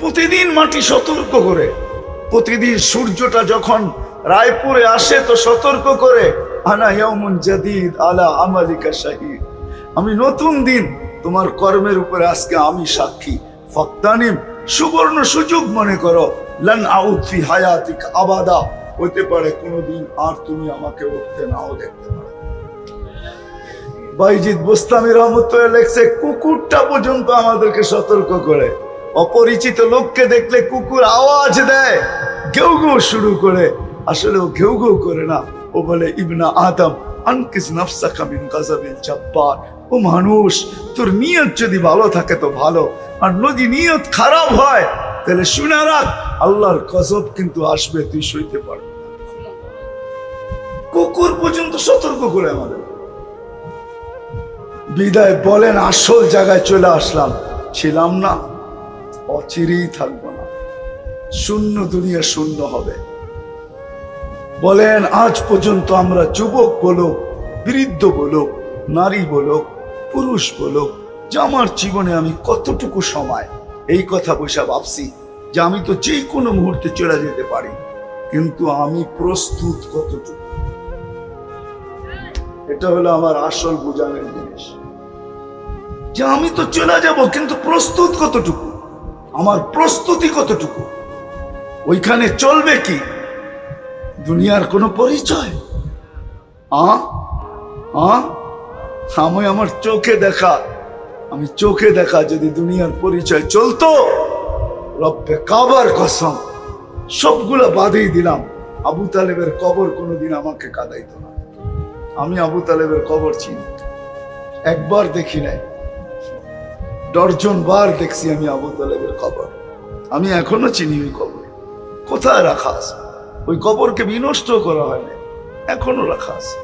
প্রতিদিন মাটি সতর্ক করে, প্রতিদিন সূর্যটা যখন রায়পুরে আসে তো সতর্ক করে, আনা ইয়াউমুন জাদীদ আলা আমালিকা শাহীদ, আমি নতুন দিন তোমার কর্মের উপরে আজকে আমি সাক্ষী। ফাক্তানিম, সুবর্ণ সুযোগ মনে করো, লান আউদ ফি হায়াতিক আবাদা, হতে পারে কোনোদিন আর তুমি আমাকে উঠতে নাও দেখতে পারো। বাইজিদ বুস্তামি রহমতুল্লাহ লেখছে, কুকুরটা পর্যন্ত আমাদেরকে সতর্ক করে। অপরিচিত লোককে দেখলে কুকুর আওয়াজ দেয়, ঘেউ ঘেউ শুরু করে, আসলে ও ঘেউ ঘেউ করে না, ও বলে ইবনা আদম আনকিস নাফসাকা মিন গাযাবিল জাব্বার, ও মানুষ তোর নিয়ত যদি ভালো থাকে তো ভালো, আর যদি নিয়ত খারাপ হয় তাহলে শুনে রাখ আল্লাহর গজব কিন্তু আসবে, তুই সইতে পারবি না। কুকুর পর্যন্ত সতর্ক করে আমাদের। বিদায় বলেন, আসল জায়গায় চলে আসলাম, ছিলাম না, অচিরেই থাকবো না, শূন্য দুনিয়া শূন্য হবে। বলেন আজ পর্যন্ত আমরা যুবক বলো, বৃদ্ধ বলো, নারী বলো, পুরুষ বলো, যে আমার জীবনে আমি কতটুকু সময় এই কথা বসে ভাবছি যে আমি তো যে কোনো মুহূর্তে চলে যেতে পারি, কিন্তু আমি প্রস্তুত কতটুকু? এটা হলো আমার আসল বোঝানোর জিনিস, যে আমি তো চলে যাব কিন্তু প্রস্তুত কতটুকু, আমার প্রস্তুতি কতটুকু? ওইখানে চলবে কি দুনিয়ার কোনো পরিচয়? আমি আমার চোখে দেখা যদি দুনিয়ার পরিচয় চলতো, রব্বে কাবার কসম সবগুলা বাদেই দিলাম, আবু তালেবের কবর কোনোদিন আমাকে কাঁদাইতো না। আমি আবু তালেবের কবর চিনি, একবার দেখি নাই, ডর্জন বার দেখছি আমি আবু তালেবের কবর। আমি এখনো চিনি ওই কবর কোথায় রাখা আছে, ওই কবরকে বিনষ্ট করা হয়নি, এখনো রাখা আছে,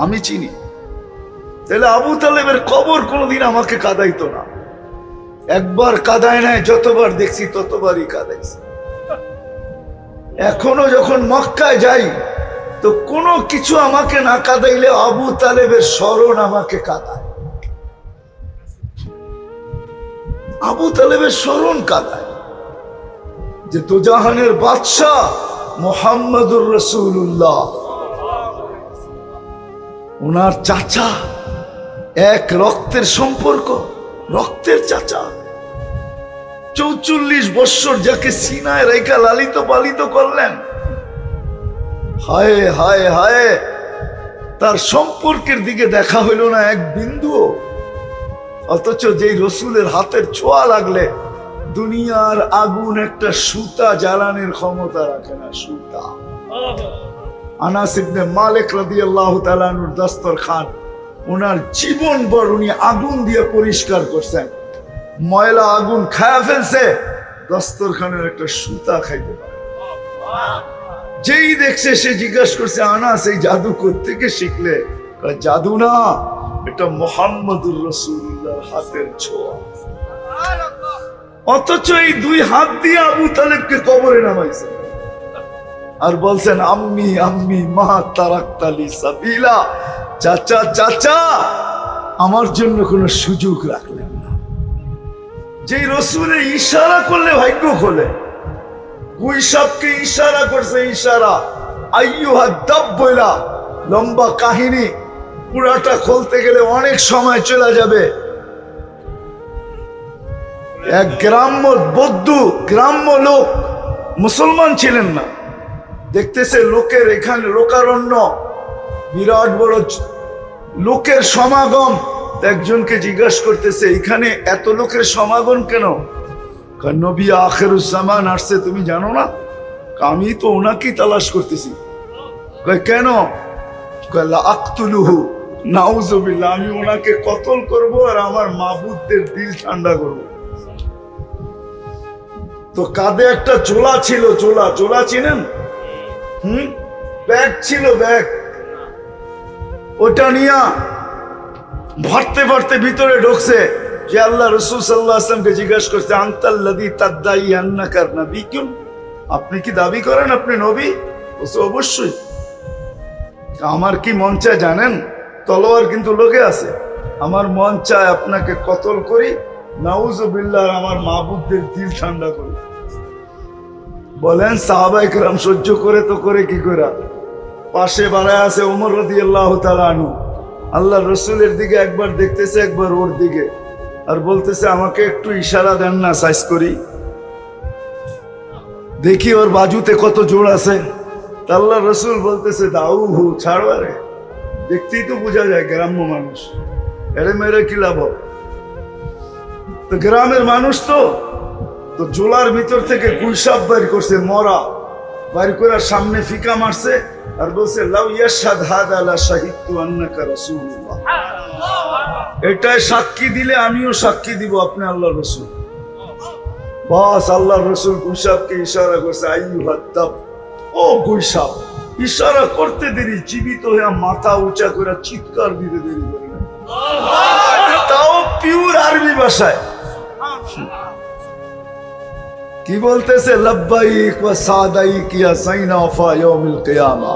আমি চিনি। তাহলে আবু তালেবের কবর কোনোদিন আমাকে কাঁদাইতো না, একবার কাঁদায় নাই, যতবার দেখছি ততবারই কাঁদাইছে। এখনো যখন মক্কায় যাই তো কোনো কিছু আমাকে না কাঁদাইলে আবু তালেবের স্মরণ আমাকে কাঁদায়, আবু তালেবের স্মরণ কাঁদায়, যে দোজাহানের বাদশাহ মুহাম্মদুর রাসূলুল্লাহ, ওনার চাচা, এক রক্তের সম্পর্ক, রক্তের চাচা, 44 বৎসর যাকে সিনায় রেখা লালিত পালিত করলেন, হায় হায় হায়, তার সম্পর্কের দিকে দেখা হইল না এক বিন্দু। অথচ যেই রসুলের হাতের ছোঁয়া লাগলে দুনিয়ার আগুন একটা সুতা জ্বালানোর ক্ষমতা রাখে না, সুতা। আনাস ইবনে মালিক রাদিয়াল্লাহু তাআলা আনহুর দস্তরখান, ওনার জীবন ভর উনি আগুন দিয়ে পরিষ্কার করছেন, ময়লা আগুন খায়া ফেলছে, দস্তরখানের একটা সুতা খাইতে পারে। যেই দেখছে সে জিজ্ঞাসা করছে, আনাস এই জাদু কোত্থেকে শিখলে? জাদু না, এটা মুহাম্মদুর রাসূলুল্লাহর হাতের ছোঁয়া। অথচ এই দুই হাত দিয়ে আবু তালেবকে কবরে নামাইছে আর বলছেন, আম্মি আম্মি মা তারাকতালি সাবিলা, চাচা চাচা আমার জন্য কোনো সুযোগ রাখলেন না। যেই রসুলের ইশারা করলে ভাগ্য খোলে, গুইসাবকে ইশারা করছে, ইশারা আইয়ুহা দাব বইলা, লম্বা কাহিনী, পুরাটা খুলতে গেলে অনেক সময় চলে যাবে। এক গ্রাম্য বৌদ্ধ, গ্রাম্য লোক, মুসলমান ছিলেন না, দেখতেছে লোকের এখানে লোকারণ্য, বিরাট বড় লোকের সমাগম। একজনকে জিজ্ঞাসা করতেছে, এখানে এত লোকের সমাগম কেন? নবী আখিরুজ্জামান আসছে, তুমি জানো না? আমি তো ওনাকেই তালাশ করতেছি। কেন? আক্তুলুহু নাউজুবিল্লাহ, আমি ওনাকে কতল করব আর আমার মাবুদদের দিল ঠান্ডা করব। তো কাঁধে একটা চোলা ছিল, চোলা চিনেন? ব্যাগ ছিল, ব্যাগ, ওটা নিয়ে ভরতে ভরতে ভিতরে ঢুকছে। যে আল্লাহ রাসূল সাল্লাল্লাহু আলাইহি ওয়াসাল্লামকে জিজ্ঞাসা করছে, আনতাল্লাযী তাদদাই আন্নাকা নাবিয়্যুন, আপনি কি দাবি করেন আপনি নবী? বলছে অবশ্যই। আমার কি মন চায় জানেন? তলোয়ার কিন্তু লোকে আছে, আমার মন চায় আপনাকে কতল করি নাউজুবিল্লাহ, আমার মাহবুবদের দিল ঠান্ডা করে। বলেন সাহাবায়ে কেরাম সহ্য করে তো করে কি করে? পাশে বাড়ায় আছে ওমর রাদিয়াল্লাহু তাআলা আনহু, আল্লাহ রসুলের দিকে একবার দেখতেছে, একবার ওর দিকে, আর বলতেছে আমাকে একটু ইশারা দেন না, সাইজ করি দেখি ওর বাজুতে কত জোর আছে। তা আল্লাহ রসুল বলতেছে দাউহু, ছাড়ো, আরে দেখতেই তো বোঝা যায় গ্রাম্য মানুষ, এরে মেরে কি লাভ? তো গ্রামের মানুষ তো জোলার ভিতর থেকে গুইসাপ বের করছে, মরা বের করে সামনে ফিকা মারছে আর বলছে লাউ ইয়াশহাদ হাদা লা শাহিদতু আন্নাকা রাসূলুল্লাহ, এটাই সাক্ষী দিলে আমিও সাক্ষী দিব আপনি আল্লাহর রাসূল। বাস আল্লাহর রাসূল গুইসাপকে ইশারা করছে, আইয়ুহাদ দাব, ও গুইসাপ। ইশারা করতে দেরি, জীবিত হয়ে মাথা উঁচা করে চিৎকার দিতে দেরি করে না, তাও পিওর আরবি ভাষায়। কি বলতেছে? লব্বাইক ওয়া সাদাইক ইয়া সাইনা ওয়া ইয়াউমিল কিয়ামা।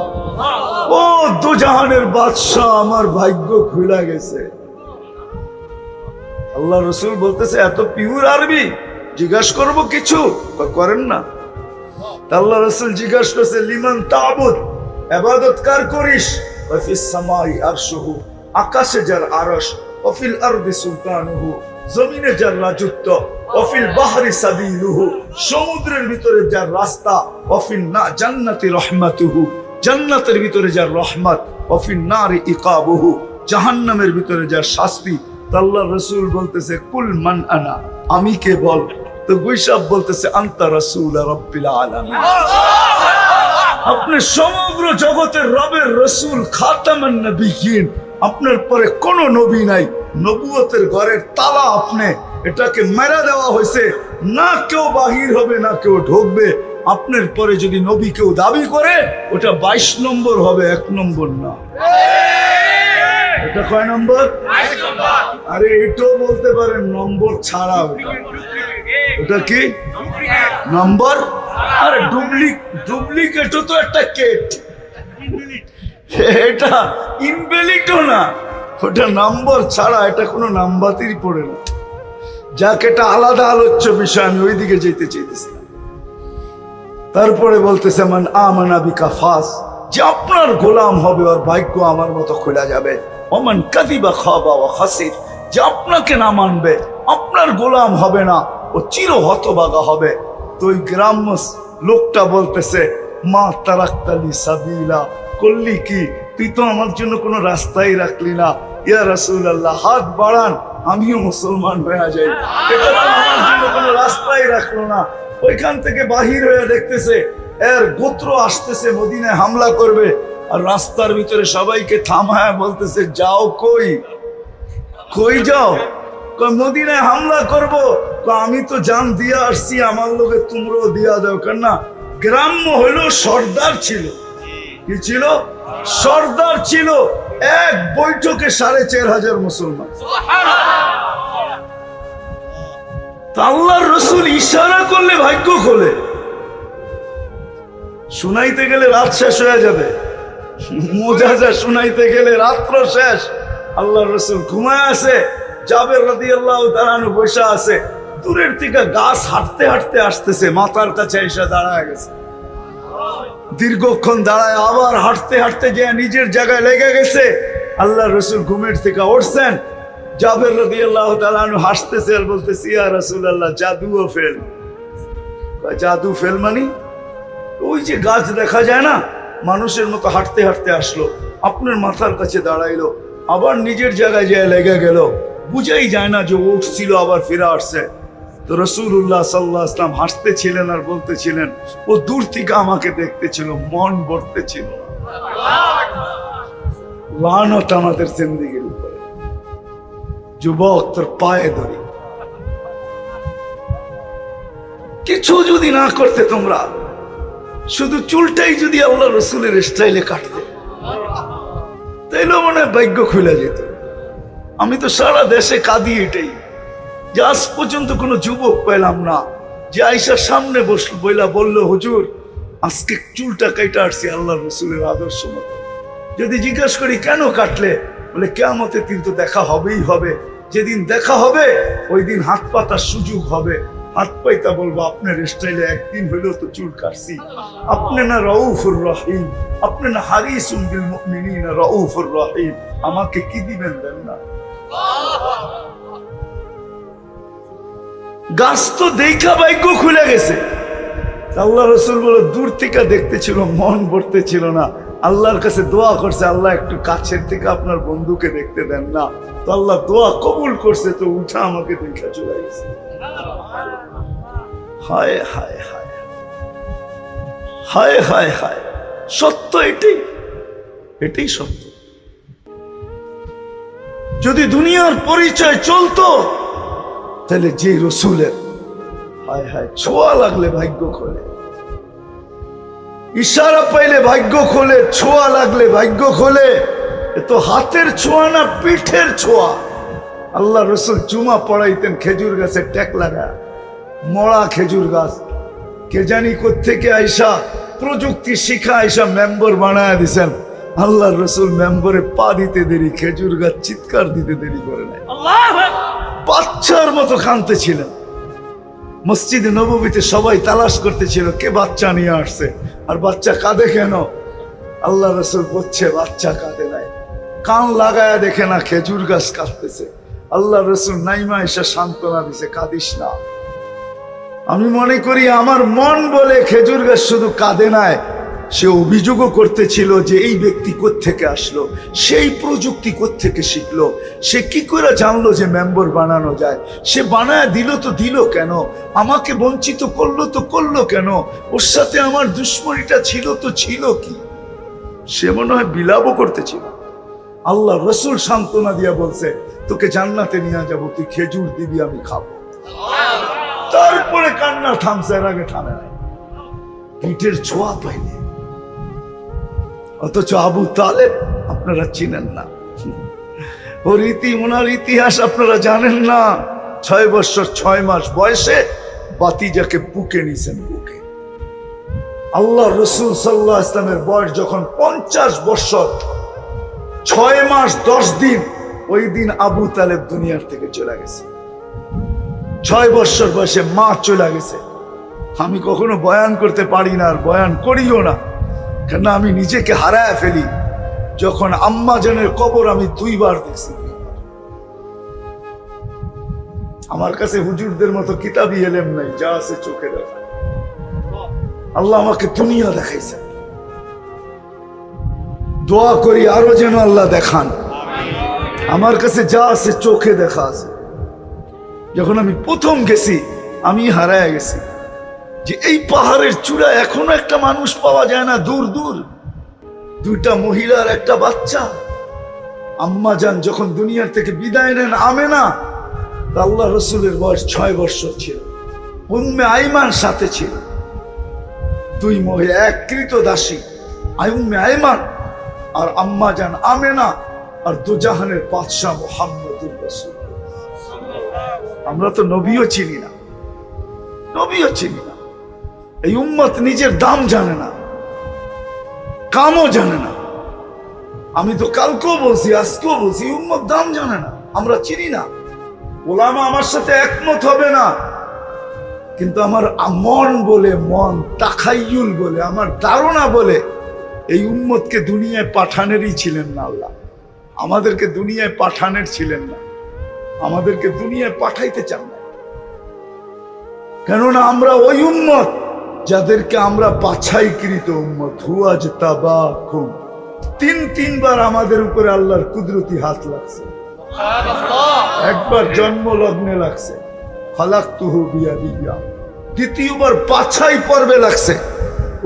ও দু জাহানের বাদশা, আমার ভাগ্য খুলে গেছে। আল্লাহ রাসূল বলতেছে এত পিওর আরবি, জিজ্ঞাসা করব কিছু? করেন না। আল্লাহ রাসূল জিজ্ঞাসা করছে লিমান তা'বুদ, ইবাদত কার করিস? ওয়া ফিস সামাই আরশুহু, আকাশে যার আরশ, ওয়া ফিল আরদি সুলতানুহু, জমিনে যার রাজত্ব, ওয়াফিল বাহরি সাবিলুহু, সমুদ্রের ভিতরে যার রাস্তা, ওয়াফিন না জান্নাতি রহমাতুহু, জান্নাতের ভিতরে যার রহমত, ওয়াফিন নারি ইকাবুহু, জাহান্নামের ভিতরে যার শাস্তি। আল্লাহর রাসূল বলতেছে কুল মান আনা, আমি কে বল? তো গুইসাপ বলতেছে আনতা রাসূল রাব্বিল আলামিন, আপনি সমগ্র জগতের রবের রাসূল, খাতামান নবিয়্যিন, আপনার পরে কোনো নবী নাই, নবুয়তের ঘরের তালা আপনি, এটাকে মেরা দেওয়া হয়েছে, না কেউ বাহির হবে না কেউ ঢুকবে। আপনার পরে যদি নবী কেউ দাবি করে ওটা 22 নম্বর হবে, 1 নম্বর না। এটা কয় নম্বর? 22 নম্বর। আরে এটাও বলতে পারেন নম্বর ছাড়া, ওটা কি নম্বর? আরে ডুপ্লিকেটও তো একটা কেট, এটা ইনভ্যালিডও না, ওটা নম্বর ছাড়া, এটা কোনো নাম্বারই পড়ে না। যাক, এটা আলাদা আলোচ্য বিষয়, আমি ওইদিকে যেতে চাইতেছি। তারপরে বলতেছে মান আমানা বিকা ফাস, যে আপনার গোলাম হবে ওর ভাগ্য আমার মতো খোলা যাবে। ওমান কাযিবা খাবা ওয়া খাসির, যে আপনাকে না মানবে আপনার গোলাম হবে না, ও চির হতভাগা হবে। তো ওই গ্রাম্য লোকটা বলতেছে মা তারাক্তালি সাবিলা, করলি কি তুই? তো আমার জন্য কোনো রাস্তাই রাখলি না। ইয়া রাসূলুল্লাহ, হাত বাড়ান আমিও মুসলমান হয়ে যাই। এটা তো আমার জন্য কোনো রাস্তাই রাখলো না। ওইখান থেকে বাহির হয়ে দেখতেছে এর গোত্র আসতেছে, মদিনায় হামলা করবে, আর রাস্তার ভিতরে সবাইকে থামায় বলতেছে যাও। কই যাও? মদিনায় হামলা করব। আমি তো জান দিয়া আসছি, আমার লোকে তোমরাও দিয়া দাও। কেন না, গ্রাম্য হইল সর্দার ছিল। কি ছিল? সর্দার ছিল। এক বৈঠকে 4500 মুসলমান। আল্লাহর রাসূল ইশারা করলে ভাগ্য খোলে। শুনাইতে গেলে রাত শেষ হয়ে যাবে, মুজাজা শুনাইতে গেলে রাত্র শেষ। আল্লাহর রাসূল ঘুমায় আছে, জাবের রাদিয়াল্লাহু তাআলা আনহু বসে আছে। দূরের থেকে গাছ হাঁটতে হাঁটতে আসতেছে, মাথার কাছে এসে দাঁড়ায় গেছে। দীর্ঘক্ষণ দাঁড়ায় আবার হাঁটতে হাঁটতে গিয়ে নিজের জায়গায় লেগে গেছে। আল্লাহর রাসূল ঘুমের থেকে উঠছেন। জাবের রাদিয়াল্লাহু তাআলা আনহু হাসতেছে আর বলতেছে ইয়া রাসূলুল্লাহ, জাদুও ফেল। জাদু ফেল মানে? ওই যে গাছ দেখা যায় না, মানুষের মতো হাঁটতে হাঁটতে আসলো, আপনার মাথার কাছে দাঁড়াইলো, আবার নিজের জায়গায় যেয়ে লেগে গেল। বুঝাই যায় না যে উঠছিল আবার ফিরে আসছে। তো রাসূলুল্লাহ সাল্লাল্লাহু আলাইহি ওয়াসাল্লাম হাসতেছিলেন আর বলতেছিলেন ও দূর থেকে আমাকে দেখতেছিল, মন ভরতেছিল। লানত আমাদের জিন্দেগির উপরে। যুবক, তোর পায়ে ধরি, কিছু যদি না করতে তোমরা, শুধু চুলটাই যদি আল্লাহ রাসূলের স্টাইলে কাটতে, তাইলে মনে হয় ভাগ্য খুলে যেত। আমি তো সারা দেশে কাঁদি এটাই, যে আজ পর্যন্ত কোনো যুবক পেলাম না যে আয়েশার সামনে বললো হুজুর আজকে চুলটা কাইটা আসছি আল্লাহ রাসূলের আদর্শ মতো। যদি জিজ্ঞাসা করি কেন কাটলে, বলে কিয়ামতের দিন তো দেখা হবেই হবে, যেদিন দেখা হবে ওই দিন হাত পাতার সুযোগ হবে, হাত পাইতা বলবো আপনার স্টাইলে একদিন হইলেও তো চুল কাটছি। আপনি না রউফুর রহিম, আপনি না হারিসুন বিল মুমিনিনা রউফুর রহিম, আমাকে কি দিবেন দেন না। গাছ তো দেখা ভাগ্য খুলে গেছে। আল্লাহ রসুল বলে দূর থেকে দেখতেছিল, মন ভরতে ছিল না। আল্লাহর কাছে দোয়া করছে, আল্লাহ একটু কাছের থেকে আপনার বন্ধুকে দেখতে দেন না। তো আল্লাহ দোয়া কবুল করছে, তো উঠা আমাকে দেখা চলে গেছে। হায় হায় হায় হায় হায় হায়, সত্য এটাই, এটাই সত্য। যদি দুনিয়ার পরিচয় চলতো তাহলে যে রসুলের হায় হায় ছোঁয়া লাগলে ভাগ্য খোলে, ইশারা পাইলে ভাগ্য খোলে, ছোঁয়া লাগলে ভাগ্য খোলে। এ তো হাতের ছোঁয়া না, পিঠের ছোঁয়া। আল্লাহ রসুল চুমা পড়াইতেন খেজুর গাছের ট্যাক লাগা, মরা খেজুর গাছ। কে জানি কোত্থেকে আইসা প্রযুক্তি শিখা আইসা মেম্বার বানায় দিছেন। আল্লাহ রসুল মেম্বরে পা দিতে দেরি, খেজুর গাছ চিৎকার দিতে দেরি করে নাই। বাচ্চার মতো কাঁদতে ছিলেন। মসজিদে নববীতে সবাই তালাশ করতেছিল কে বাচ্চা নিয়ে আসছে, আর বাচ্চা কাঁদে কেন। আল্লাহ রসুল বলছে বাচ্চা কাঁদে নাই, কান লাগায় দেখে না খেজুর গাছ কাঁদতেছে। আল্লাহ রসুল নাইমা এসে সান্ত্বনা দিছে, কাঁদিস না। আমি মনে করি আমার মন বলে খেজুর গাছ শুধু কাঁদে নাই, সে অভিযোগও করতেছিল যে এই ব্যক্তি কোত্থেকে আসলো, সেই প্রযুক্তি কোত্থেকে শিখলো, সে কি করে জানলো যে মেম্বার বানানো যায়, সে বানায় দিল তো দিল কেন, আমাকে বঞ্চিত করলো তো করলো কেন, ওর সাথে আমার দুশ্মনীটা ছিল তো ছিল কি। সে মনে হয় বিলাপও করতেছিল। আল্লাহ রসুল সান্ত্বনা দিয়া বলছে তোকে জান্নাতে নিয়ে যাবো, তুই খেজুর দিবি আমি খাবো। তারপরে কান্না থামছে, এর আগে থামে নাই। পিঠের ছোঁয়া পাইলে। অথচ আবু তালেব আপনারা চিনেন না, ওর ওনার ইতিহাস আপনারা জানেন না। 6 বছর 6 মাস বয়সে বাতিজাকে বুকে নিছেন, বুকে। আল্লাহ রসুল সাল্লাল্লাহু আলাইহি ওয়াসাল্লামের বয়স যখন 50 বছর 6 মাস 10 দিন, ওই দিন আবু তালেব দুনিয়ার থেকে চলে গেছে। 6 বছর বয়সে মা চলে গেছে। আমি কখনো বয়ান করতে পারি না, আর বয়ান করিও না, কেন আমি নিজেকে হারায় ফেলি। যখন আম্মা জানের কবর আমি 2 বার দেখছি। আমার কাছে হুজুরদের মতো কিতাবই এলেম নাই, যা আছে চোখে দেখা। আল্লাহ আমাকে দুনিয়া দেখাইছে, দোয়া করি আরো যেন আল্লাহ দেখান। আমার কাছে যা আছে চোখে দেখা আছে। যখন আমি প্রথম গেছি আমি হারায় গেছি যে এই পাহাড়ের চূড়া এখনো একটা মানুষ পাওয়া যায় না, দূর দূর। 2টা মহিলা আর একটা বাচ্চা। আম্মা জান যখন দুনিয়ার থেকে বিদায় নেন আমেনা, আল্লাহ রসুলের বয়স 6 বছর ছিল। উম্মে আইমান সাথে ছিল। 2 মহিলা, এক কৃতদাসী উম্মে আইমান আর আম্মা জান আমেনা, আর দুজাহানের বাদশাহ মুহাম্মদুর রাসূল। আমরা তো নবীও চিনি না, নবীও চিনি না। এই উম্মত নিজের দাম জানে না, কামও জানে না। আমি তো কালকেও বলছি, আজকেও বলছি, উম্মত দাম জানে না, আমরা চিনি না। ওলামা আমার সাথে একমত হবে না, কিন্তু আমার মন বলে, মন তাখাইয়ুল বলে, আমার ধারণা বলে এই উম্মতকে দুনিয়ায় পাঠানেরই ছিলেন না আল্লাহ। আমাদেরকে দুনিয়ায় পাঠানের ছিলেন না, আমাদেরকে দুনিয়ায় পাঠাইতে চান না। কেননা আমরা ওই উম্মত যাদেরকে আমরা বাছাইকৃত উম্মত। হুয়াজ তাবাকুম, 3 বার আমাদের উপরে আল্লাহর কুদরতি হাত লাগছে। একবার জন্ম লগ্নে লাগছে, খালাকতুহু বিয়াদিয়া। দ্বিতীয়বার বাছাই পর্বে লাগছে।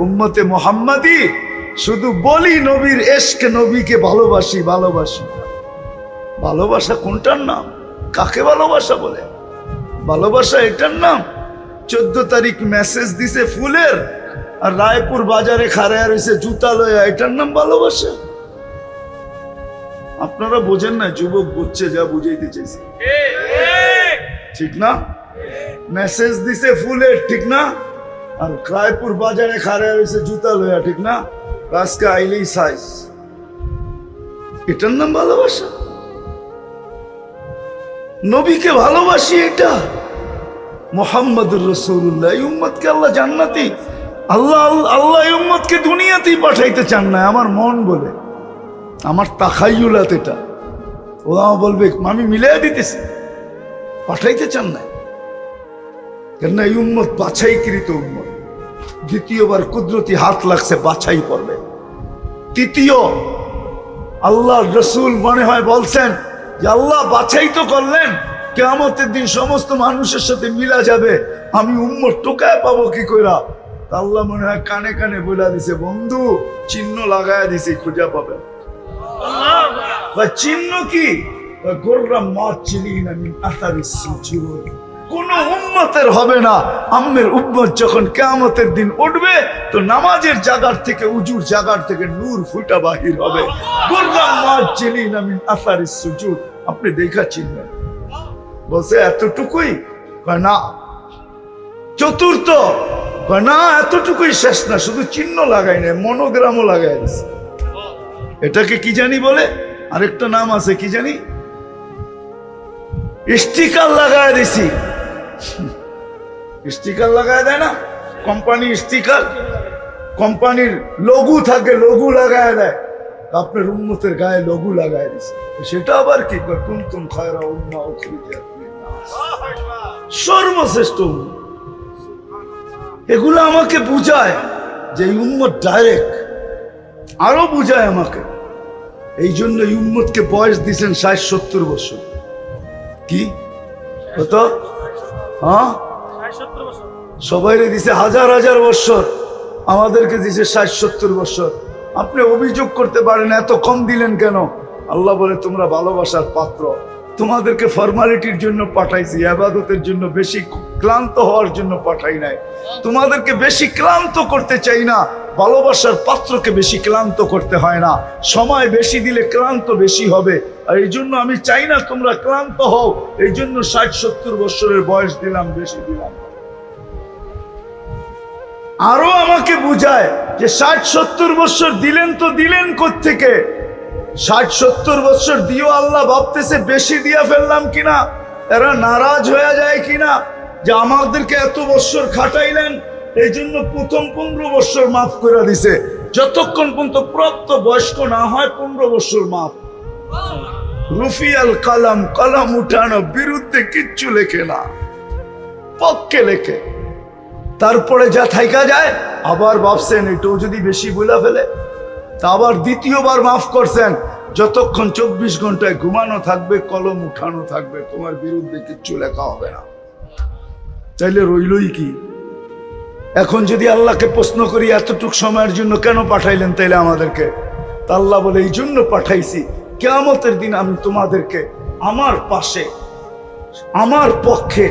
উম্মতে মুহাম্মাদি শুধু বলি নবীর এশকে, নবীকে ভালোবাসি ভালোবাসি। ভালোবাসা কোনটার নাম? কাকে ভালোবাসা বলে? ভালোবাসা এটার নাম 14 তারিখ মেসেজ দিছে ফুলের, আর রায়পুর বাজারে খাড়ায় রয়েছে জুতা লয়া, এটার নাম ভালোবাসা? আপনারা বোঝেন না, যুবক বুঝছে যা বুঝাইতে চাইছে, ঠিক না? মেসেজ দিছে ফুলের, ঠিক না? আর রায়পুর বাজারে খাড়ায় রয়েছে জুতা লয়া, ঠিক না? আজকে আইলেই সাইজ, এটার নাম ভালোবাসা? নবীকে ভালোবাসি, এটা মুহাম্মদুর রাসূলুল্লাহ। এই উম্মতকে আল্লাহ জান্নাতি, আল্লাহ এই উম্মতকে দুনিয়াতেই পাঠাইতে চান না। আমার মন বলে, আমার তাখাইয়ুলাত এটা। ওলামা বলবে আমি মিলিয়ে দিতেছি, পাঠাইতে চান না। কেন এই উম্মত বাছাইকৃত উম্মত। দ্বিতীয়বার কুদরতি হাত লাগছে, বাছাই করবে। তৃতীয়, আল্লাহর রাসূল মনে হয় বলছেন যে আল্লাহ বাছাই তো করলেন, কিয়ামতের দিন সমস্ত মানুষের সাথে মিলা যাবে, আমি উম্মত টোকায় পাবো কি কইরা? আল্লাহ মনে হয় কানে কানে বলে দিছে, বন্ধু চিহ্ন লাগায় দিছে, খুঁজা পাবে। চিহ্ন কি? কোন উম্মতের হবে না। আম্মের উম্মত যখন কিয়ামতের দিন উঠবে, তো নামাজের জায়গার থেকে, উজুর জায়গার থেকে নূর ফুটা বাহির হবে। আপনি দেখা চিনবেন। বলছে এতটুকুই? না। চতুর্থ, না এতটুকুই শেষ না, শুধু চিহ্ন লাগাই না, মনোগ্রামও লাগাই দিছে। এটাকে কি জানি বলে, আরেকটা নাম আছে, কি জানি, স্টিকার লাগায় দিছি। স্টিকার লাগায় দেয় না কোম্পানি, স্টিকার কোম্পানির লঘু থাকে, লঘু লাগায় দেয়। আপনার উম্মতের গায়ে লঘু লাগায় দিছে। সেটা আবার কি? কুনতুম খায়রা উম্মাহ উখরিজাত লিন-নাস, সর্বশ্রেষ্ঠ উম্মত। এগুলো আমাকে বুঝায় যে এই উম্মত ডাইরেক্ট, আরো বুঝায় আমাকে। এই জন্য এই উম্মতকে বয়স দিয়েছেন ৬০-৭০ বছর। কি কত? হ্যাঁ, সবাইরে দিছে হাজার হাজার বছর, আমাদেরকে দিছে ৬০-৭০ বছর। আপনি অভিযোগ করতে পারেন এত কম দিলেন কেন? আল্লাহ বলে তোমরা ভালোবাসার পাত্র, তোমাদেরকে ফর্মালিটির জন্য পাঠাইছি, ইবাদতের জন্য, বেশি ক্লান্ত হওয়ার জন্য পাঠাই নাই। তোমাদেরকে বেশি ক্লান্ত করতে চাই না, ভালোবাসার পাত্রকে বেশি ক্লান্ত করতে হয় না। সময় বেশি দিলে ক্লান্ত বেশি হবে, আর এই জন্য আমি চাই না তোমরা ক্লান্ত হও। এই জন্য ৬০-৭০ বছরের বয়স দিলাম, বেশি দিলাম। আরো আমাকে বুঝায় যে ৬০-৭০ বছর দিলেন তো দিলেন কোত্থেকে? ৬০-৭০ বছর দিও, আল্লাহ ভাবতেছে বেশি দিয়া ফেললাম কিনা, এরা নারাজ হয়ে যায় কিনা যে আমাদেরকে এত বছর খাটাইলেন। এই জন্য প্রথম 15 বছর মাফ করে দিছে, যতক্ষণ পর্যন্ত প্রাপ্ত বয়স্ক না হয় 15 বছর মাফ। রুফিয়াল কালাম, কলম উঠানো, বিরুদ্ধে কিচ্ছু লেখে না, পক্ষে লেখে। তারপরে যা থাইকা যায়, আবার ভাবছেন এটাও যদি বেশি বলে ফেলে, তা আবার দ্বিতীয়বার মাফ করছেন। যতক্ষণ 24 ঘন্টায় ঘুমানো থাকবে, কলম উঠানো থাকবে, তোমার বিরুদ্ধে কিচ্ছু লেখা হবে না। তাইলে রইলই কি? এখন যদি আল্লাহকে প্রশ্ন করি এতটুক সময়ের জন্য কেন পাঠাইলেন তাইলে আমাদেরকে? তা আল্লাহ বলে এই জন্য পাঠাইছি, কিয়ামতের দিন আমি তোমাদেরকে আমার পাশে, আমার পক্ষে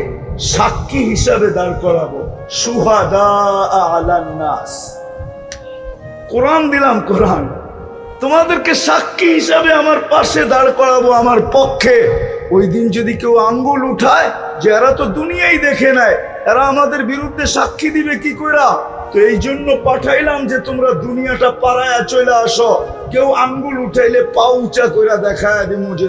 সাক্ষী হিসাবে দাঁড় করাবো। শুহাদা আলান নাস, কোরআন দিলাম, কোরআন তোমাদেরকে সাক্ষী হিসাবে আমার পাশে দাঁড় করাবো, আমার পক্ষে। ওই দিন যদি কেউ আঙ্গুল উঠায় যে এরা তো দুনিয়াই দেখে নেয়, এরা আমাদের বিরুদ্ধে সাক্ষী দিবে কি কইরা? তো এই জন্য পাঠাইলাম যে তোমরা দুনিয়াটা পাড়ায় চলে আসো। কেউ আঙ্গুল উঠাইলে পা উঁচা কইরা দেখায় দিমু যে